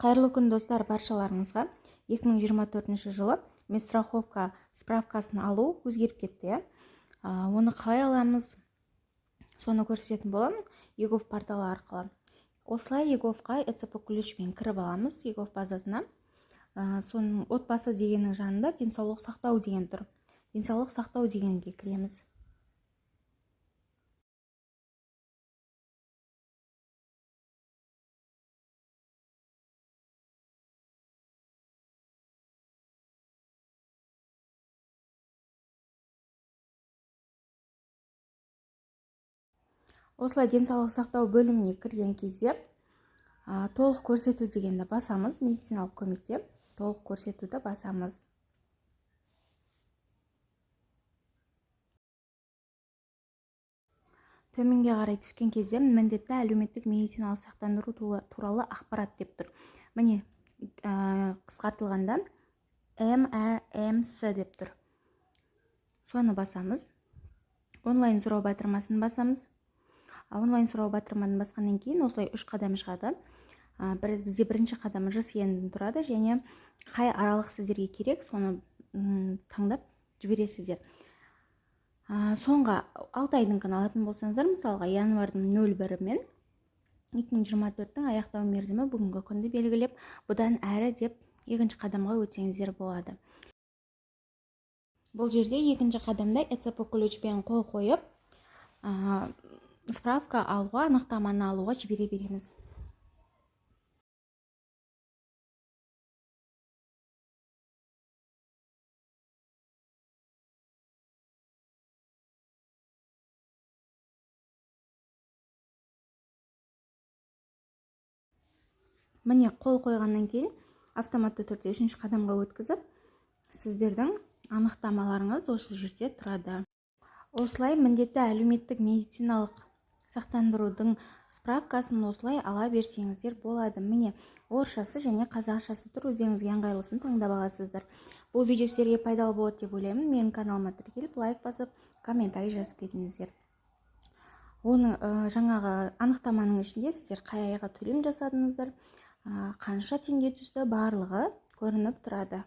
Қайырлы күн достар, баршаларыңызға 2024 жылы медстраховка справкасын алу өзгеріп кетті. Оны қалай аламыз, соны көрсететін боламын егов порталы арқылы. Осылай еговқа ЭЦП ключпен кіріп аламыз, егов базасына. Соның отбасы дегеннің жанында денсаулық сақтау деген тұр. Денсаулық сақтау дегенге кіреміз. Осылай денсаулық сақтау бөліміне кірген кезде толық көрсету дегенді басамыз. Медициналық көмекте толық көрсетуді басамыз. Төменге қарай түскен кезде міндетті әлеуметтік медициналық сақтандыру туралы ақпарат деп тұр. Міне қысқартылғанда МАМС деп тұр. Соны басамыз. Онлайн сұрау батырмасын басамыз. Онлайн сұрау батырмасын басқаннан кейін осылай 3 қадам шығады. Бізде бірінші қадамы ЖСН тұрады және қай аралық сіздерге керек, соны таңдап жібересіздер. Соңғы 6 айдың алатын болсаңыздар, мысалға январдың 01 мен 2024-тің аяқтау мерзімі бүгінгі күнді белгілеп, бұдан әрі деп екінші қадамға өтсеңіздер болады. Бұл жерде екінші қадамда ЭЦП ключпен қол қойып, справка алуға, анықтаманы алуға жібере береміз. Міне қол қойғаннан кейін автоматты түрде үшінші қадамға өткізіп, сіздердің анықтамаларыңыз осы жерде тұрады. Осылай міндетті әлеуметтік медициналық сақтандырудың справкасын осылай ала берсеңіздер болады. Міне орысшасы және қазақшасы тұр, өздеріңізге ыңғайлысын таңдап аласыздар. Бұл видео сіздерге пайдалы болады деп ойлаймын. Менің каналыма тіркеліп, лайк басып, комментарий жазып кетіңіздер. Оның жаңағы анықтаманың ішінде сіздер қай айға төлем жасадыңыздар, қанша теңге түсті, барлығы көрініп тұрады.